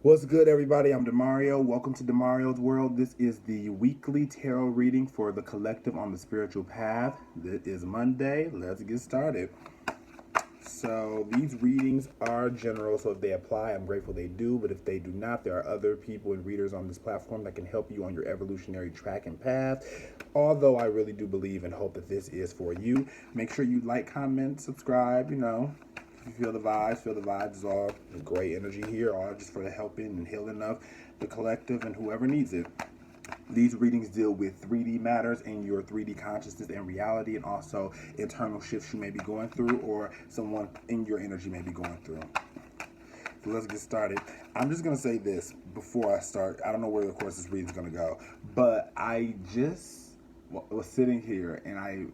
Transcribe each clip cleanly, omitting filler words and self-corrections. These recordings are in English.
What's good, everybody? I'm Demario. Welcome to Demario's World. This is the weekly tarot reading for the collective on the spiritual path. It is Monday. Let's get started. So these readings are general, so if they apply, I'm grateful they do. But if they do not, there are other people and readers on this platform that can help you on your evolutionary track and path. Although I really do believe and hope that this is for you. Make sure you like, comment, subscribe, if you feel the vibes, It's all great energy here, all just for the helping and healing of the collective and whoever needs it. These readings deal with 3D matters in your 3D consciousness and reality, and also internal shifts you may be going through or someone in your energy may be going through. So let's get started. I'm just going to say this before I start. I don't know where, of course, this reading is going to go, but I just was sitting here and I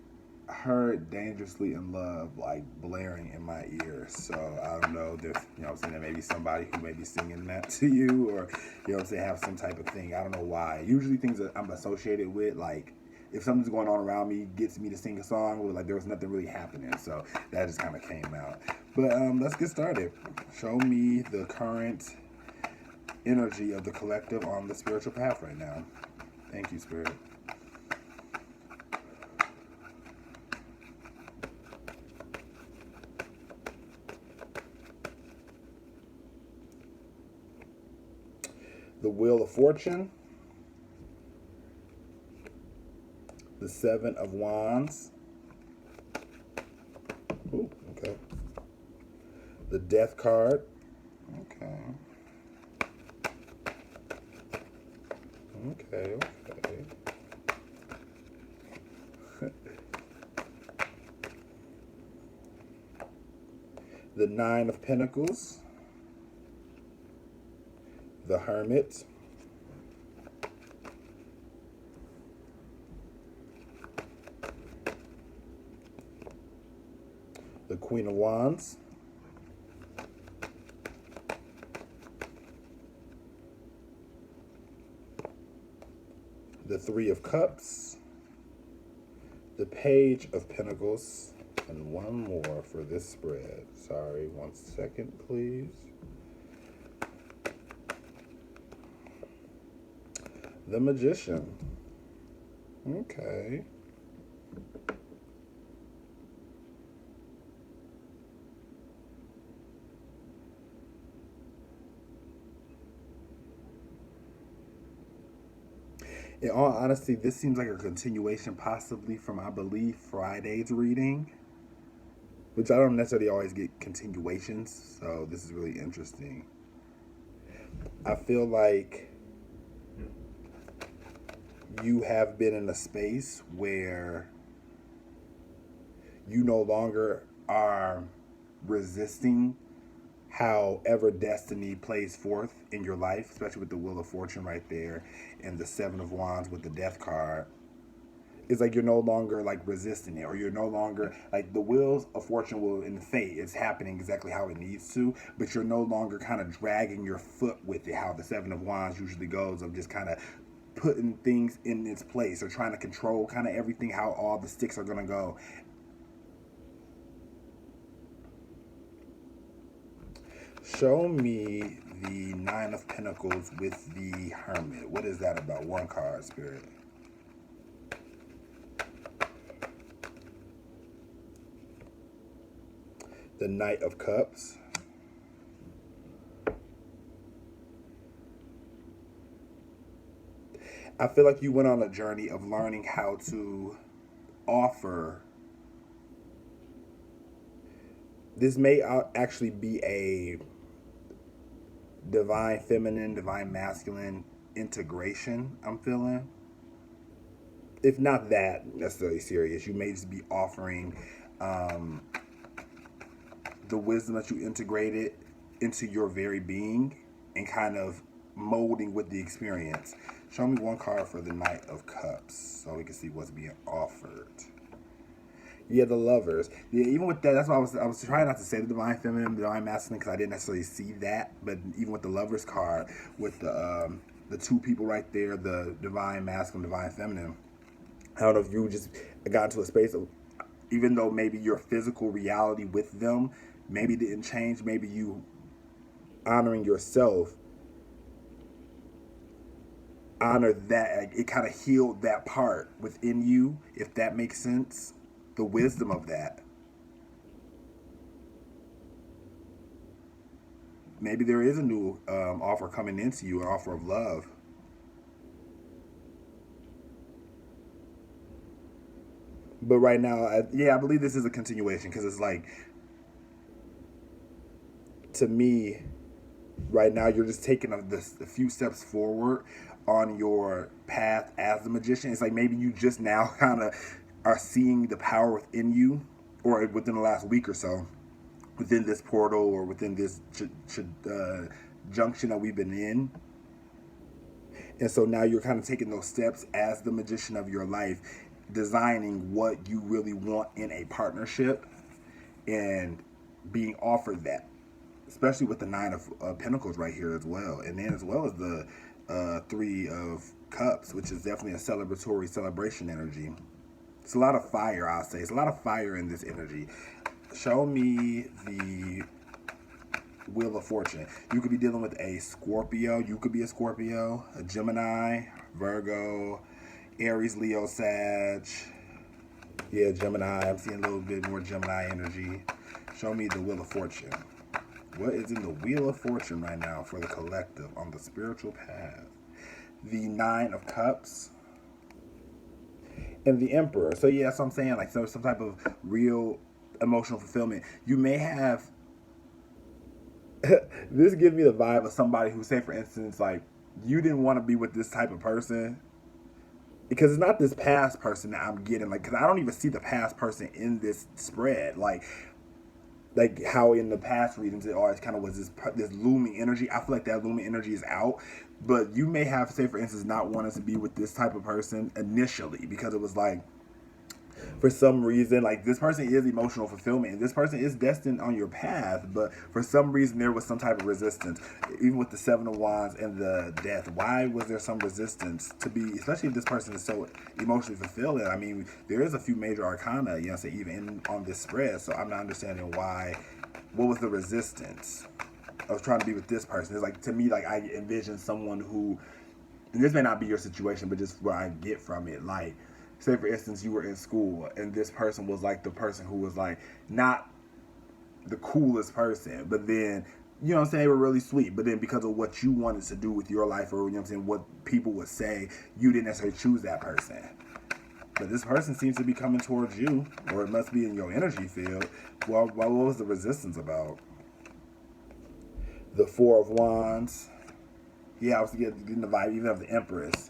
heard Dangerously in Love like blaring in my ears. So I don't know if, I'm saying, there may be somebody who may be singing that to you, or, have some type of thing. I don't know why. Usually things that I'm associated with, like, if something's going on around me, gets me to sing a song, with, like, there was nothing really happening. So that just kind of came out. But let's get started. Show me the current energy of the collective on the spiritual path right now. Thank you, Spirit. The Wheel of Fortune, the Seven of Wands, ooh, okay, the Death card, okay, the Nine of Pentacles, the Hermit, the Queen of Wands, the Three of Cups, the Page of Pentacles, and one more for this spread. Sorry, 1 second, please. The Magician. Okay. In all honesty, this seems like a continuation possibly from, I believe, Friday's reading, which I don't necessarily always get continuations, so this is really interesting. I feel like you have been in a space where you no longer are resisting however destiny plays forth in your life, especially with the Wheel of Fortune right there and the Seven of Wands with the Death card. It's like you're no longer like resisting it, or you're no longer like the Wheels of Fortune will in the fate. It's happening exactly how it needs to, but you're no longer kind of dragging your foot with it, how the Seven of Wands usually goes, of just kind of putting things in its place or trying to control kind of everything, how all the sticks are going to go. Show me the Nine of Pentacles with the Hermit. What is that about? One card, Spirit. The Knight of Cups. I feel like you went on a journey of learning how to offer. This may actually be a divine feminine, divine masculine integration, I'm feeling. If not that necessarily serious, you may just be offering the wisdom that you integrated into your very being and kind of molding with the experience. Show me one card for the Knight of Cups so we can see what's being offered. Yeah, the Lovers. Yeah, even with that, that's why I was trying not to say the divine feminine, divine masculine, because I didn't necessarily see that. But even with the Lovers card, with the two people right there, the divine masculine, divine feminine. I don't know if you just got into a space of, even though maybe your physical reality with them maybe didn't change, maybe you honoring yourself honor that. Like, it kind of healed that part within you, if that makes sense. The wisdom of that. Maybe there is a new offer coming into you, an offer of love. But right now, I believe this is a continuation, because it's like, to me, right now, you're just taking a few steps forward on your path as the magician. It's like maybe you just now kind of are seeing the power within you, or within the last week or so, within this portal or within this junction that we've been in. And so now you're kind of taking those steps as the magician of your life, designing what you really want in a partnership and being offered that, especially with the Nine of Pentacles right here as well. And then as well as the Three of Cups, which is definitely a celebratory celebration energy. It's a lot of fire, I'll say. It's a lot of fire in this energy. Show me the Wheel of Fortune. You could be dealing with a Scorpio. You could be a Scorpio, a Gemini, Virgo, Aries, Leo, Sag. Yeah, Gemini. I'm seeing a little bit more Gemini energy. Show me the Wheel of Fortune. What is in the Wheel of Fortune right now for the collective on the spiritual path? The Nine of Cups and the Emperor. So yeah, that's what I'm saying. Like, so some type of real emotional fulfillment. You may have this gives me the vibe of somebody who, say for instance, like, you didn't want to be with this type of person, because it's not this past person that I'm getting, like, because I don't even see the past person in this spread, like how in the past readings it always kind of was this looming energy. I feel like that looming energy is out, but you may have, say for instance, not wanting to be with this type of person initially, because it was like, for some reason, like, this person is emotional fulfillment and this person is destined on your path, but for some reason there was some type of resistance. Even with the Seven of Wands and the Death, why was there some resistance to be, especially if this person is so emotionally fulfilling? I mean, there is a few major arcana, you know, say even on this spread, so I'm not understanding why. What was the resistance of trying to be with this person? It's like, to me, like, I envision someone who, and this may not be your situation, but just what I get from it, like, say for instance, you were in school and this person was like the person who was like not the coolest person, but then, you know what I'm saying, they were really sweet, but then because of what you wanted to do with your life, or, you know what I'm saying, what people would say, you didn't necessarily choose that person. But this person seems to be coming towards you, or it must be in your energy field. Well, what was the resistance about? The Four of Wands. Yeah, I was getting the vibe even of the Empress.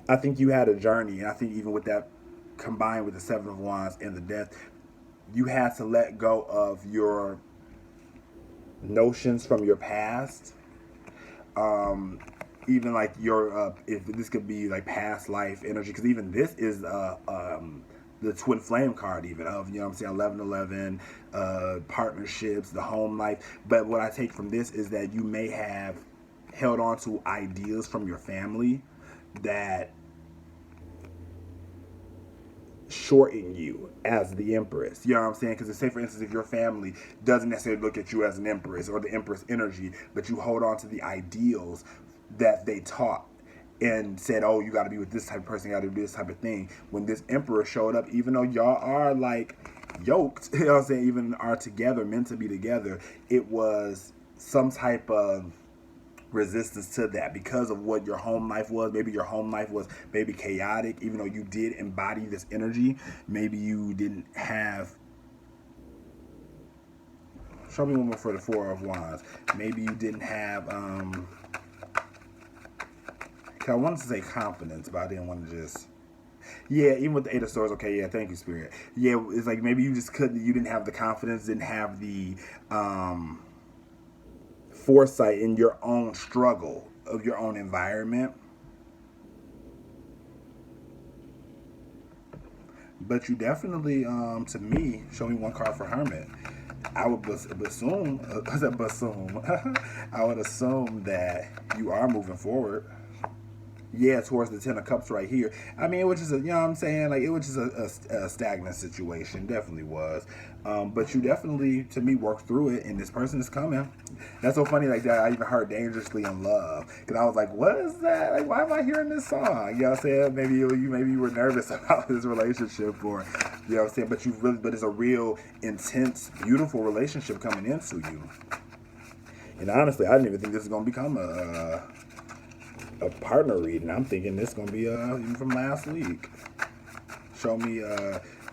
I think you had a journey, and I think even with that, combined with the Seven of Wands and the Death, you had to let go of your notions from your past. Even like your, if this could be like past life energy, because even this is the Twin Flame card, even of, you know what I'm saying, 1111, partnerships, the home life. But what I take from this is that you may have held on to ideas from your family that shorten you as the Empress. You know what I'm saying? Because, say for instance, if your family doesn't necessarily look at you as an Empress or the Empress energy, but you hold on to the ideals that they taught and said, oh, you got to be with this type of person, you got to do this type of thing. When this Emperor showed up, even though y'all are like yoked, you know what I'm saying, even are together, meant to be together, it was some type of resistance to that because of what your home life was. Maybe your home life was maybe chaotic, even though you did embody this energy. Maybe you didn't have, show me one more for the Four of Wands. Maybe you didn't have I wanted to say confidence, but I didn't want to just, yeah, even with the Eight of Swords, okay, yeah, thank you, Spirit. Yeah, it's like maybe you just couldn't, you didn't have the confidence, didn't have the foresight in your own struggle of your own environment. But you definitely, to me, show me one card for Hermit. I would assume, I would assume that you are moving forward. Yeah, towards the Ten of Cups right here. I mean, it was just a, you know what I'm saying? Like, it was just a stagnant situation. Definitely was. But you definitely, to me, worked through it, and this person is coming. That's so funny, like that. I even heard Dangerously in Love. Because I was like, what is that? Like, why am I hearing this song? You know what I'm saying? Maybe you were nervous about this relationship, or, you know what I'm saying? But it's a real, intense, beautiful relationship coming into you. And honestly, I didn't even think this is going to become a partner reading. I'm thinking this gonna be even from last week. Show me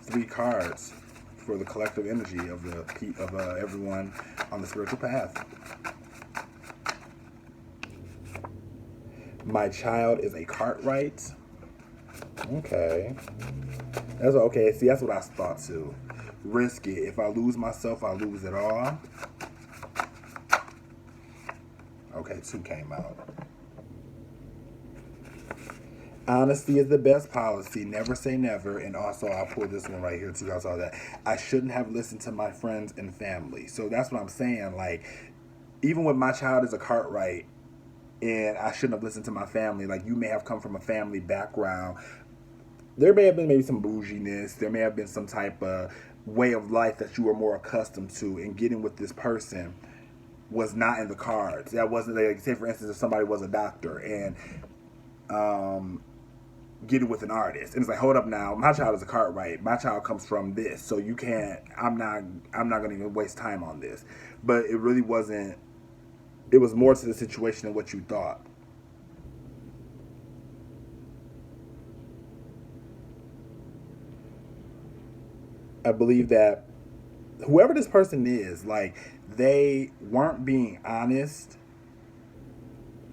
3 cards for the collective energy of everyone on the spiritual path. My child is a Cartwright. Okay, that's okay. See, that's what I thought too. Risk it. If I lose myself, I lose it all. Okay, 2 came out. Honesty is the best policy. Never say never. And also, I'll pull this one right here too. I saw that. I shouldn't have listened to my friends and family. So that's what I'm saying. Like, even when my child is a Cartwright, and I shouldn't have listened to my family. Like, you may have come from a family background. There may have been maybe some bouginess. There may have been some type of way of life that you were more accustomed to. And getting with this person was not in the cards. That wasn't, like, say for instance, if somebody was a doctor and getting with an artist, and it's like, hold up now, my child is a Cartwright, my child comes from this, so you can't, I'm not gonna even waste time on this. But it really wasn't, it was more to the situation than what you thought. I believe that whoever this person is, like, they weren't being honest,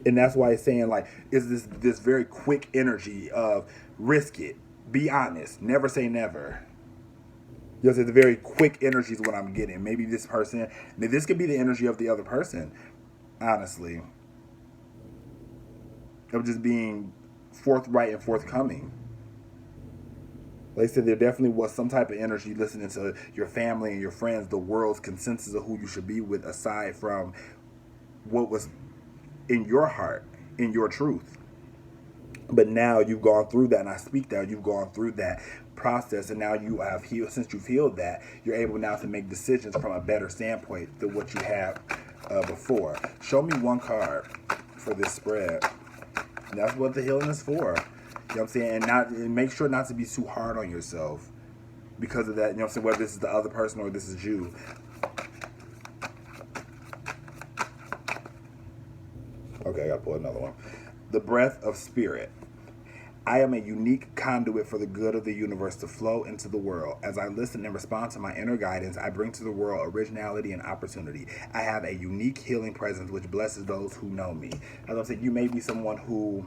and that's why it's saying, like, is this very quick energy of risk it, be honest, never say never. Just it's a very quick energy is what I'm getting. Maybe this person, maybe this could be the energy of the other person. Honestly, of just being forthright and forthcoming. Like I said, there definitely was some type of energy listening to your family and your friends, the world's consensus of who you should be with, aside from what was in your heart, in your truth. But now you've gone through that, and I speak that you've gone through that process, and now you have healed. Since you've healed that, you're able now to make decisions from a better standpoint than what you had before. Show me 1 card for this spread. And that's what the healing is for. You know what I'm saying? And make sure not to be too hard on yourself because of that. You know what I'm saying? Whether this is the other person or this is you. Okay, I gotta pull another one. The breath of spirit. I am a unique conduit for the good of the universe to flow into the world. As I listen and respond to my inner guidance, I bring to the world originality and opportunity. I have a unique healing presence which blesses those who know me. As I'm saying, you may be someone who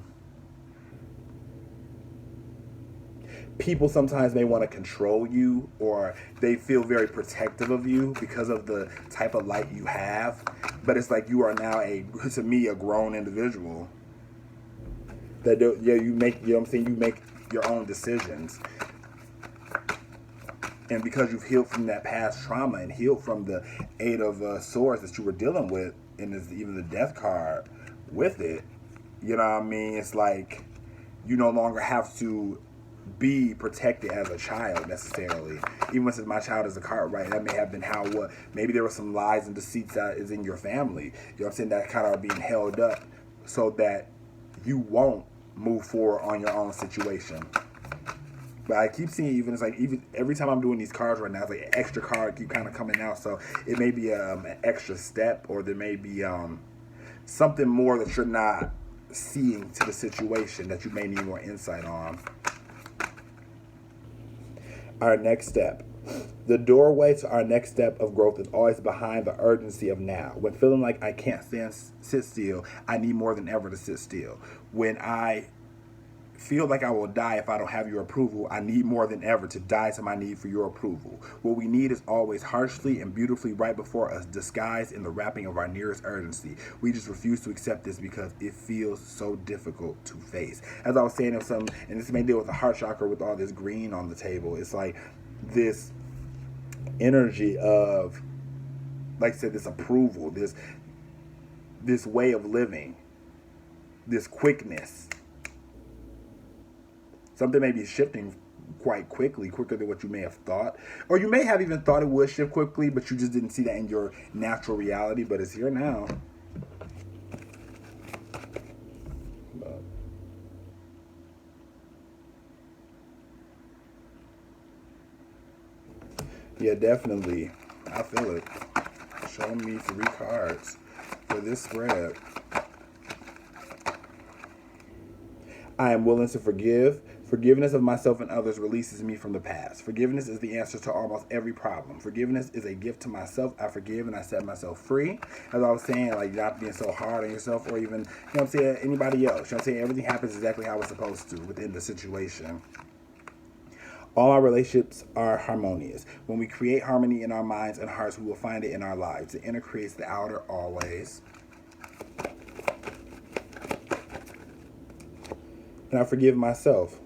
people sometimes may want to control you, or they feel very protective of you because of the type of light you have. But it's like you are now to me, a grown individual. That yeah, you make, you know what I'm saying, you make your own decisions. And because you've healed from that past trauma and healed from the 8 of Swords that you were dealing with, and there's even the Death card with it, you know what I mean? It's like you no longer have to be protected as a child necessarily. Even since my child is a Cartwright, that may have been what maybe there were some lies and deceits that is in your family. You know what I'm saying? That kind of are being held up so that you won't move forward on your own situation. But I keep seeing even every time I'm doing these cards right now, it's like an extra card keep kind of coming out. So it may be an extra step, or there may be something more that you're not seeing to the situation that you may need more insight on. Our next step. The doorway to our next step of growth is always behind the urgency of now. When feeling like I can't sit still, I need more than ever to sit still. When I feel like I will die if I don't have your approval, I need more than ever to die to my need for your approval. What we need is always harshly and beautifully right before us, disguised in the wrapping of our nearest urgency. We just refuse to accept this because it feels so difficult to face. As I was saying, and this may deal with the heart chakra with all this green on the table, it's like this energy of, like I said, this approval, this way of living, this quickness. Something may be shifting quite quickly, quicker than what you may have thought. Or you may have even thought it would shift quickly, but you just didn't see that in your natural reality, but it's here now. But yeah, definitely. I feel it. Show me 3 cards for this spread. I am willing to forgive. Forgiveness of myself and others releases me from the past. Forgiveness is the answer to almost every problem. Forgiveness is a gift to myself. I forgive and I set myself free. As I was saying, like not being so hard on yourself or even, you know what I'm saying, anybody else. You know what I'm saying? Everything happens exactly how it's supposed to within the situation. All our relationships are harmonious. When we create harmony in our minds and hearts, we will find it in our lives. The inner creates the outer always. And I forgive myself.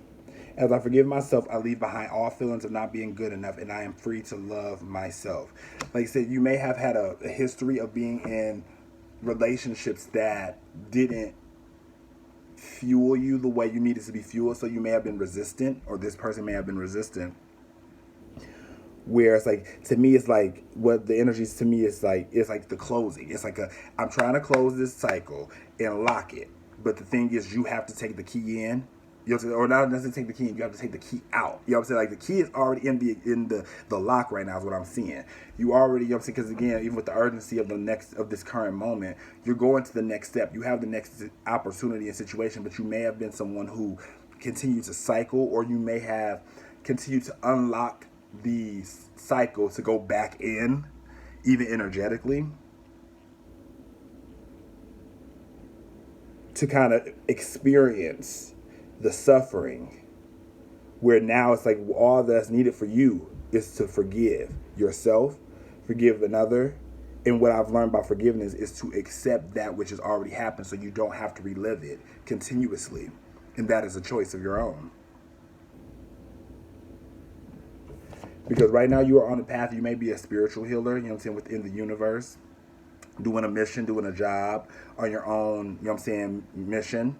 As I forgive myself, I leave behind all feelings of not being good enough, and I am free to love myself. Like I said, you may have had a history of being in relationships that didn't fuel you the way you needed to be fueled, so you may have been resistant, or this person may have been resistant. Where it's like, to me, it's like what the energies to me is like, it's like the closing. It's like I'm trying to close this cycle and lock it, but the thing is, you have to take the key in. You know, or not necessarily take the key in, you have to take the key out. You know what I'm saying? Like the key is already in the lock right now is what I'm seeing. You already, you know what I'm saying? Because again, even with the urgency of this current moment, you're going to the next step. You have the next opportunity and situation, but you may have been someone who continued to cycle, or you may have continued to unlock the cycle to go back in, even energetically, to kind of experience the suffering, where now it's like all that's needed for you is to forgive yourself, forgive another. And what I've learned about forgiveness is to accept that which has already happened, so you don't have to relive it continuously. And that is a choice of your own. Because right now you are on a path, you may be a spiritual healer, you know what I'm saying, within the universe, doing a mission, doing a job on your own, you know what I'm saying, mission.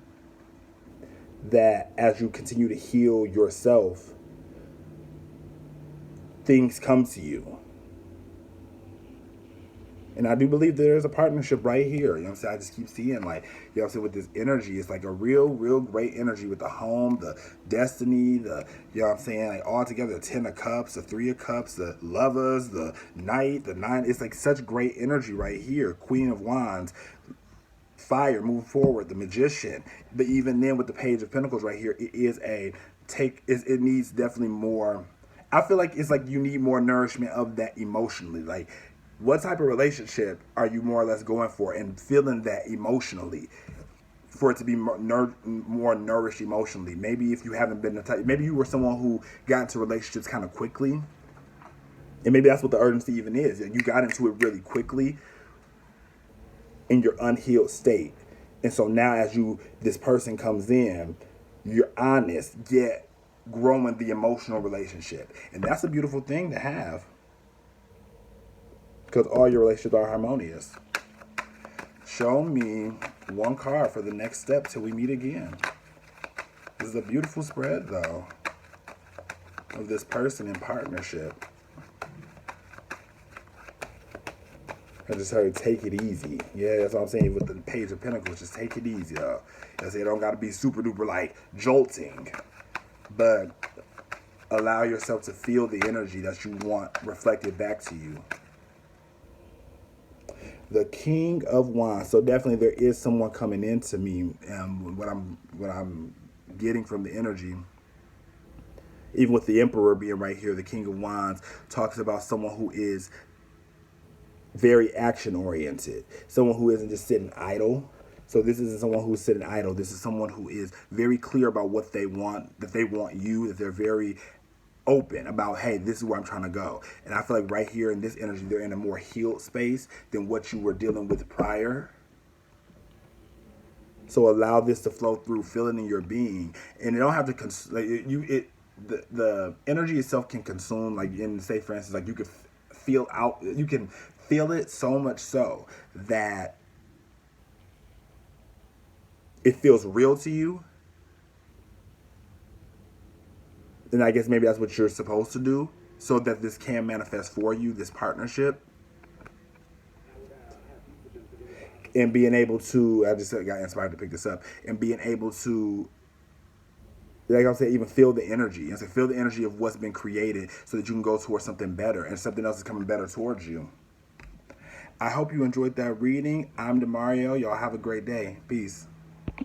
That as you continue to heal yourself, things come to you. And I do believe there's a partnership right here. You know what I'm saying? I just keep seeing, like, you know what I'm saying, with this energy. It's like a real, real great energy with the home, the destiny, the, you know what I'm saying, like all together, the 10 of cups, the 3 of cups, the lovers, the knight, the 9. It's like such great energy right here. Queen of Wands, fire, move forward, the magician. But even then with the page of pentacles right here, it is it needs definitely more. I feel like it's like you need more nourishment of that emotionally. Like, what type of relationship are you more or less going for, and feeling that emotionally, for it to be more nourished emotionally? Maybe if you haven't been the type, maybe you were someone who got into relationships kind of quickly, and maybe that's what the urgency even is. You got into it really quickly in your unhealed state. And so now as this person comes in, you're honest, yet growing the emotional relationship. And that's a beautiful thing to have, because all your relationships are harmonious. Show me 1 card for the next step till we meet again. This is a beautiful spread, though, of this person in partnership. I just heard take it easy. Yeah, that's what I'm saying with the page of pentacles. Just take it easy, though. I say it don't got to be super duper like jolting, but allow yourself to feel the energy that you want reflected back to you. The King of Wands. So definitely there is someone coming into me. What I'm getting from the energy, even with the Emperor being right here, the King of Wands talks about someone who is very action oriented, someone who isn't just sitting idle. So this isn't someone who's sitting idle. This is someone who is very clear about what they want, that they want you, that they're very open about, hey, this is where I'm trying to go. And I feel like right here in this energy, they're in a more healed space than what you were dealing with prior. So allow this to flow through, feel it in your being, and it don't have to the energy itself can consume. Like, in, say for instance, like you can feel it so much so that it feels real to you, And I guess maybe that's what you're supposed to do so that this can manifest for you, this partnership. And being able to, I just got inspired to pick this up, and being able to, like I said, even feel the energy. And so feel the energy of what's been created so that you can go towards something better and something else is coming better towards you. I hope you enjoyed that reading. I'm Demario. Y'all have a great day. Peace.